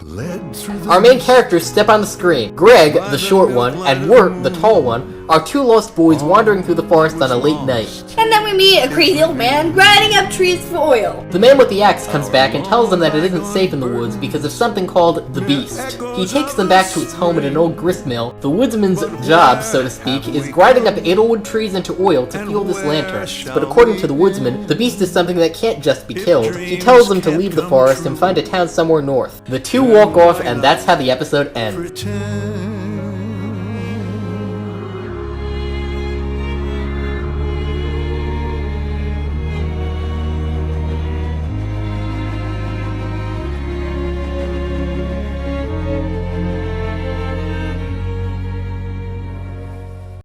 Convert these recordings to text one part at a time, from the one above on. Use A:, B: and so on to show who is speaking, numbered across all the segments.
A: Our main characters step on the screen. Greg, the short one, and Wirt, the tall one, are two lost boys wandering through the forest on a late night.
B: And then we meet a crazy old man grinding up trees for oil.
A: The man with the axe comes back and tells them that it isn't safe in the woods because of something called the Beast. He takes them back to his home at an old grist mill. The woodsman's job, so to speak, is grinding up edelwood trees into oil to fuel this lantern. But according to the woodsman, the Beast is something that can't just be killed. He tells them to leave the forest and find a town somewhere north. The two walk off, and that's how the episode ends.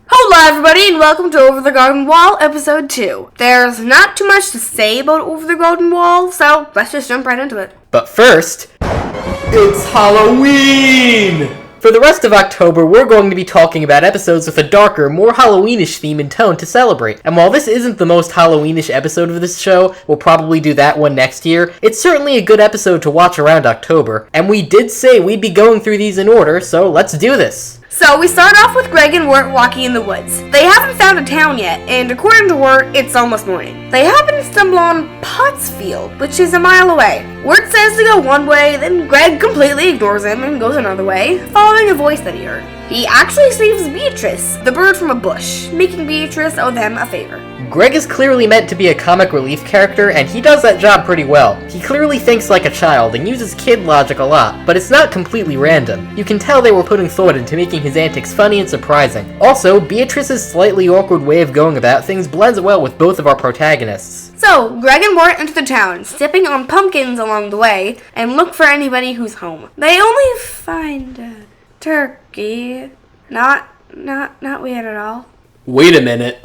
B: Hello everybody and welcome to Over the Garden Wall episode 2. There's not too much to say about Over the Garden Wall, so let's just jump right into it.
A: But first, it's Halloween! For the rest of October, we're going to be talking about episodes with a darker, more Halloweenish theme and tone to celebrate. And while this isn't the most Halloweenish episode of this show, we'll probably do that one next year, it's certainly a good episode to watch around October. And we did say we'd be going through these in order, so let's do this.
B: So we start off with Greg and Wirt walking in the woods. They haven't found a town yet, and according to Wirt, it's almost morning. They happen to stumble on Pottsfield, which is a mile away. Wirt says to go one way, then Greg completely ignores him and goes another way, following a voice that he heard. He actually sees Beatrice, the bird from a bush, making Beatrice owe them a favor.
A: Greg is clearly meant to be a comic relief character, and he does that job pretty well. He clearly thinks like a child and uses kid logic a lot, but it's not completely random. You can tell they were putting thought into making his antics funny and surprising. Also, Beatrice's slightly awkward way of going about things blends well with both of our protagonists.
B: So, Greg and Wirt enter the town, stepping on pumpkins along the way, and look for anybody who's home. They only find a turkey. Not weird at all.
A: Wait a minute.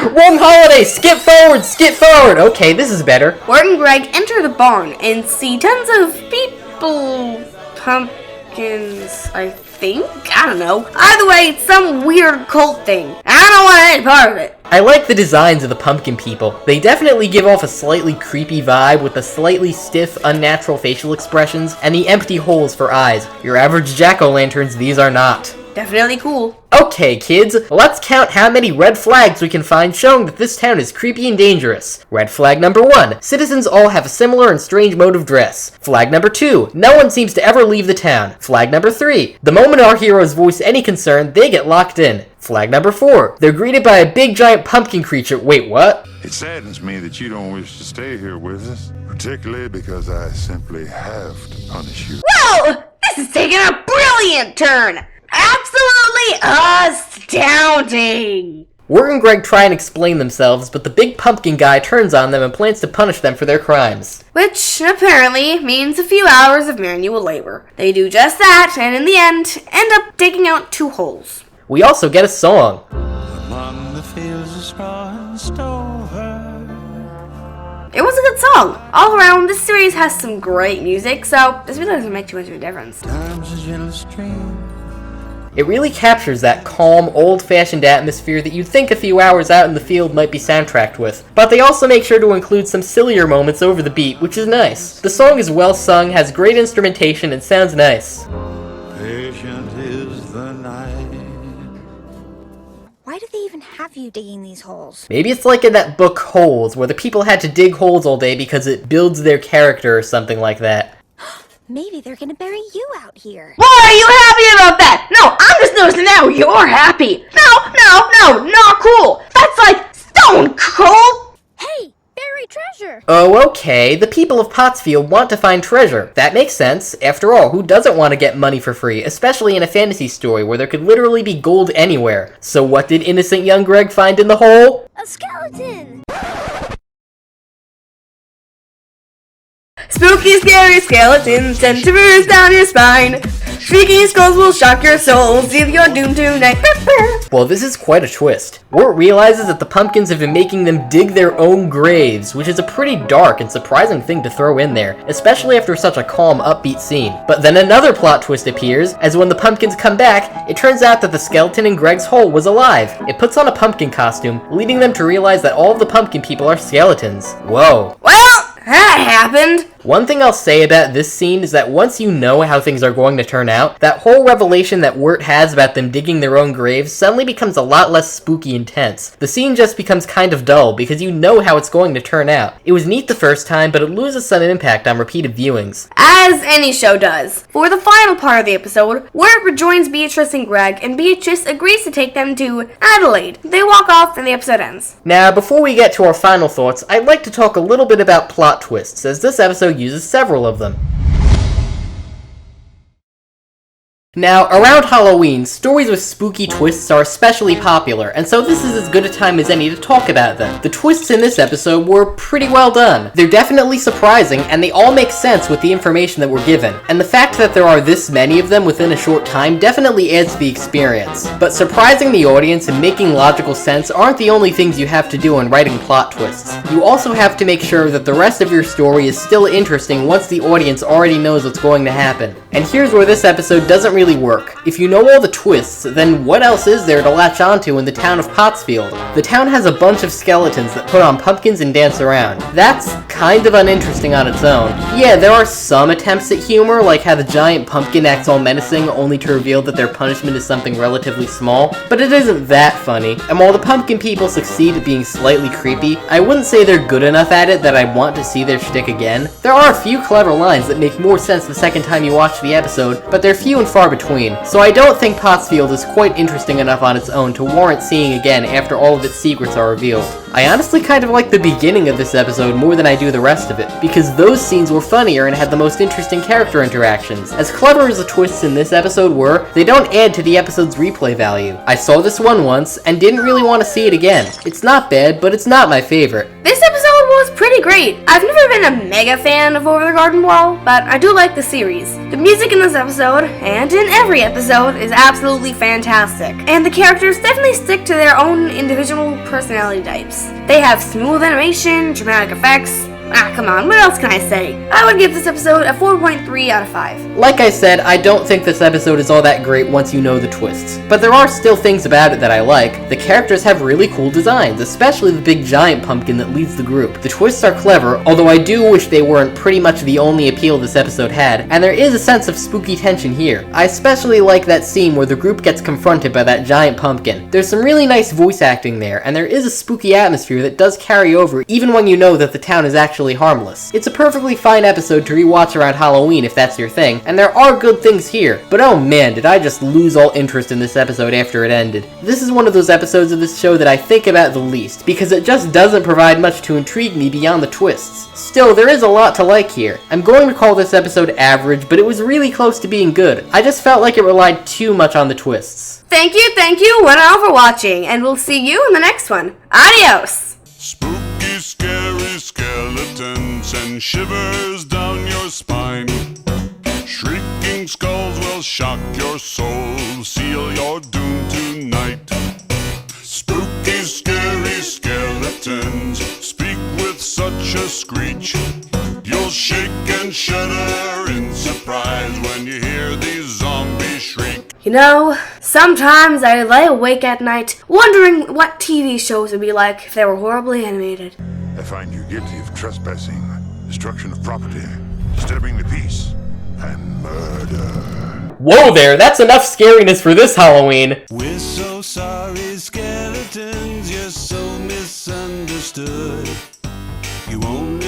A: Wrong holiday! Skip forward! Okay, this is better.
B: Wirt and Greg enter the barn and see tons of people... pumpkins, I think? I don't know. Either way, it's some weird cult thing. I don't want any part of it.
A: I like the designs of the pumpkin people. They definitely give off a slightly creepy vibe with the slightly stiff, unnatural facial expressions and the empty holes for eyes. Your average jack-o'-lanterns, these are not.
B: Definitely cool.
A: Okay, kids, let's count how many red flags we can find showing that this town is creepy and dangerous. Red flag number 1, citizens all have a similar and strange mode of dress. Flag number 2, no one seems to ever leave the town. Flag number 3, the moment our heroes voice any concern, they get locked in. Flag number 4, they're greeted by a big giant pumpkin creature. Wait, what?
C: It saddens me that you don't wish to stay here with us, particularly because I simply have to punish you.
B: Whoa! This is taking a brilliant turn! Absolutely astounding!
A: Wirt and Greg try and explain themselves, but the big pumpkin guy turns on them and plans to punish them for their crimes.
B: Which, apparently, means a few hours of manual labor. They do just that, and in the end, end up digging out 2 holes.
A: We also get a song.
D: Among the fields of straw and stover.
B: It was a good song. All around, this series has some great music, so this really doesn't make too much of a difference.
D: Time's a gentle stream.
A: It really captures that calm, old-fashioned atmosphere that you'd think a few hours out in the field might be soundtracked with. But they also make sure to include some sillier moments over the beat, which is nice. The song is well sung, has great instrumentation, and sounds nice.
D: Patient is the night.
E: Why do they even have you digging these holes?
A: Maybe it's like in that book Holes, where the people had to dig holes all day because it builds their character or something like that.
E: Maybe they're gonna bury you out here.
B: Why are you happy about that? No, I'm just noticing now you're happy. No, not cool. That's like stone cold.
E: Hey, bury treasure!
A: Oh, okay. The people of Pottsfield want to find treasure. That makes sense. After all, who doesn't want to get money for free, especially in a fantasy story where there could literally be gold anywhere? So what did innocent young Greg find in the hole?
E: A skeleton!
B: Spooky, scary skeletons tend to bruise down your spine. Shrieking skulls will shock your soul, seal your doom tonight.
A: Well, this is quite a twist. Wirt realizes that the pumpkins have been making them dig their own graves, which is a pretty dark and surprising thing to throw in there, especially after such a calm, upbeat scene. But then another plot twist appears, as when the pumpkins come back, it turns out that the skeleton in Greg's hole was alive. It puts on a pumpkin costume, leading them to realize that all of the pumpkin people are skeletons. Whoa.
B: Well, that happened.
A: One thing I'll say about this scene is that once you know how things are going to turn out, that whole revelation that Wirt has about them digging their own graves suddenly becomes a lot less spooky intense. The scene just becomes kind of dull because you know how it's going to turn out. It was neat the first time, but it loses some impact on repeated viewings.
B: As any show does. For the final part of the episode, Wirt rejoins Beatrice and Greg, and Beatrice agrees to take them to Adelaide. They walk off and the episode ends.
A: Now, before we get to our final thoughts, I'd like to talk a little bit about plot twists, as this episode uses several of them. Now, around Halloween, stories with spooky twists are especially popular, and so this is as good a time as any to talk about them. The twists in this episode were pretty well done. They're definitely surprising, and they all make sense with the information that we're given. And the fact that there are this many of them within a short time definitely adds to the experience. But surprising the audience and making logical sense aren't the only things you have to do in writing plot twists. You also have to make sure that the rest of your story is still interesting once the audience already knows what's going to happen. And here's where this episode doesn't really work. If you know all the twists, then what else is there to latch onto in the town of Pottsfield? The town has a bunch of skeletons that put on pumpkins and dance around. That's kind of uninteresting on its own. Yeah, there are some attempts at humor, like how the giant pumpkin acts all menacing only to reveal that their punishment is something relatively small, but it isn't that funny. And while the pumpkin people succeed at being slightly creepy, I wouldn't say they're good enough at it that I want to see their shtick again. There are a few clever lines that make more sense the second time you watch the episode, but they're few and far between, so I don't think Pottsfield is quite interesting enough on its own to warrant seeing again after all of its secrets are revealed. I honestly kind of like the beginning of this episode more than I do the rest of it, because those scenes were funnier and had the most interesting character interactions. As clever as the twists in this episode were, they don't add to the episode's replay value. I saw this one once, and didn't really want to see it again. It's not bad, but it's not my favorite.
B: This episode was pretty great. I've never been a mega fan of Over the Garden Wall, but I do like the series. The music in this episode, and in every episode, is absolutely fantastic. And the characters definitely stick to their own individual personality types. They have smooth animation, dramatic effects. Come on, what else can I say? I would give this episode a 4.3 out of 5.
A: Like I said, I don't think this episode is all that great once you know the twists, but there are still things about it that I like. The characters have really cool designs, especially the big giant pumpkin that leads the group. The twists are clever, although I do wish they weren't pretty much the only appeal this episode had, and there is a sense of spooky tension here. I especially like that scene where the group gets confronted by that giant pumpkin. There's some really nice voice acting there, and there is a spooky atmosphere that does carry over even when you know that the town is actually harmless. It's a perfectly fine episode to rewatch around Halloween if that's your thing, and there are good things here, but oh man, did I just lose all interest in this episode after it ended. This is one of those episodes of this show that I think about the least, because it just doesn't provide much to intrigue me beyond the twists. Still, there is a lot to like here. I'm going to call this episode average, but it was really close to being good. I just felt like it relied too much on the twists.
B: Thank you, one and all for watching, and we'll see you in the next one. Adios!
C: Spooky, scary skeletons send shivers down your spine. Shrieking skulls will shock your soul, seal your doom tonight. Spooky, scary skeletons speak with such a screech. You'll shake and shudder in surprise when you hear these zombies shriek.
B: You know, sometimes I lay awake at night wondering what TV shows would be like if they were horribly animated.
C: I find you guilty of trespassing, destruction of property, disturbing the peace, and murder.
A: Whoa there, that's enough scariness for this Halloween!
D: We're so sorry, skeletons, you're so misunderstood. You won't